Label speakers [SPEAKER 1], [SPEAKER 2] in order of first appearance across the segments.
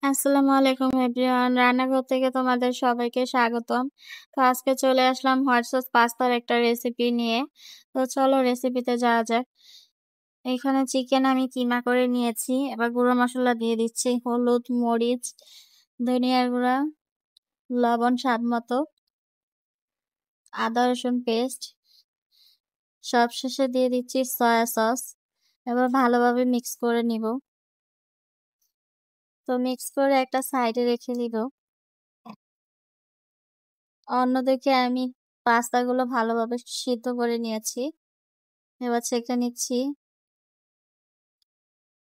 [SPEAKER 1] আসসালামু আলাইকুম এভরিওয়ান। রান্নাঘর থেকে তোমাদের সবাইকে স্বাগতম। তো আজকে চলে আসলাম হোয়াইট সস পাস্তার একটা রেসিপি নিয়ে। তো চলো রেসিপিতে যাওয়া যাক। এখানে চিকেন আমি কিমা করে নিয়েছি। এবার গুঁড়ো মশলা দিয়ে দিচ্ছি, হলুদ, মরিচ, ধনিয়ার গুঁড়া, লবণ স্বাদ মতো, আদা রসুন পেস্ট, সবশেষে দিয়ে দিচ্ছি সয়া সস। এবার ভালোভাবে মিক্স করে নিব। তো মিক্স করে একটা সাইডে রেখে দিব। অন্যদিকে আমি পাস্তাগুলো ভালোভাবে সিদ্ধ করে নিয়েছি। এবার ছেঁকে নিচ্ছি।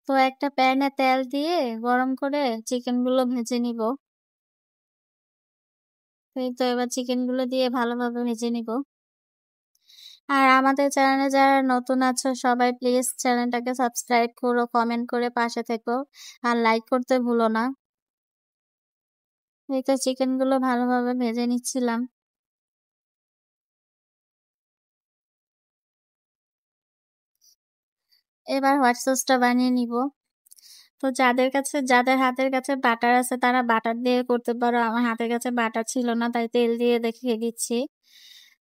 [SPEAKER 1] তো একটা প্যানে তেল দিয়ে গরম করে চিকেনগুলো ভেজে নিব। এই তো এবার চিকেনগুলো দিয়ে ভালোভাবে ভেজে নিব। আর আমাদের চ্যানেলে যারা নতুন আছো সবাই প্লিজ চ্যানেলটাকে সাবস্ক্রাইব করো, কমেন্ট করে পাশে থেকো আর লাইক করতে ভুলো না। এই তো চিকেনগুলো ভালোভাবে ভেজে নিচ্ছিলাম। এবার হোয়াইট সসটা বানিয়ে নিব। তো যাদের হাতের কাছে বাটার আছে তারা বাটার দিয়ে করতে পারো। আমার হাতের কাছে বাটার ছিল না, তাই তেল দিয়ে দেখিয়ে দিচ্ছি।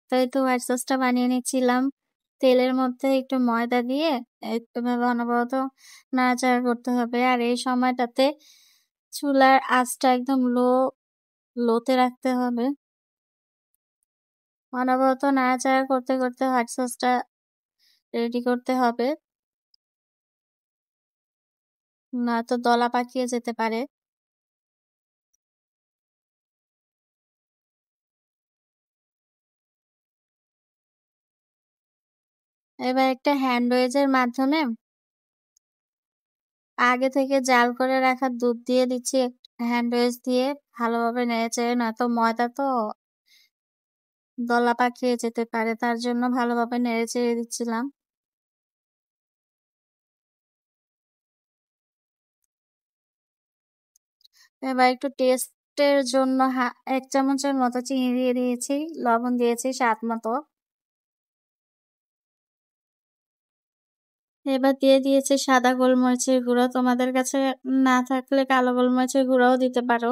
[SPEAKER 1] তো এই তো হোয়াইট সসটা বানিয়ে নিচ্ছিলাম। তেলের মধ্যে একটু ময়দা দিয়ে এভাবে অনবরত নাড়াচাড়া করতে হবে। আর এই সময়টাতে চুলার আঁচটা একদম লোতে রাখতে হবে। অনবরত নাড়াচাড়া করতে করতে হোয়াইট সসটা রেডি করতে হবে, নয়তো দলা পাকিয়ে যেতে পারে। এবার একটা হ্যান্ড ওয়েজের মাধ্যমে আগে থেকে জাল করে রাখা দুধ দিয়ে দিচ্ছি হ্যান্ড ওয়েজ দিয়ে ভালোভাবে নেড়েচেড়ে, নয়তো ময়দা তো দলা পাকিয়ে যেতে পারে, তার জন্য ভালোভাবে নেড়েচেড়ে দিচ্ছিলাম। এবার একটু টেস্টের জন্য 1 চামচের মতো চিনি দিয়ে দিয়েছি, লবণ দিয়েছি স্বাদ মতো। এবার দিয়ে দিয়েছি সাদা গোলমরিচের গুঁড়ো, তোমাদের কাছে না থাকলে কালো গোলমরিচের গুঁড়োও দিতে পারো।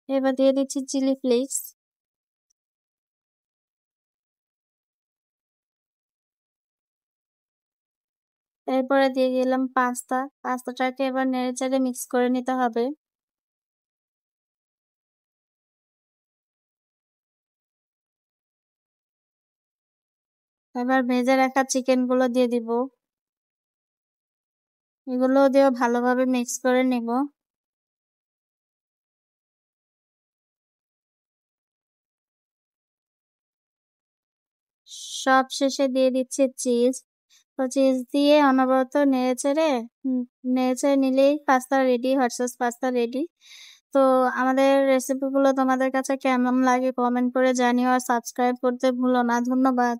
[SPEAKER 1] এবার দিয়ে দিচ্ছি চিলি ফ্লেক্স। এরপরে দিয়ে দিলাম পাস্তাটাকে এবার নেড়েচেড়ে মিক্স করে নিতে হবে। এবার ভেজে রাখা চিকেনগুলো দিয়ে দিব। এগুলো দিয়ে ভালোভাবে মিক্স করে নিব। সব শেষে দিয়ে দিচ্ছি চিজ। তো চিজ দিয়ে অনবরত নেড়েচেড়ে নিলেই pasta ready, hot sauce pasta ready. তো আমাদের রেসিপিগুলো তোমাদের কাছে কেমন লাগে কমেন্ট করে জানিও, আর সাবস্ক্রাইব করতে ভুলো না। ধন্যবাদ।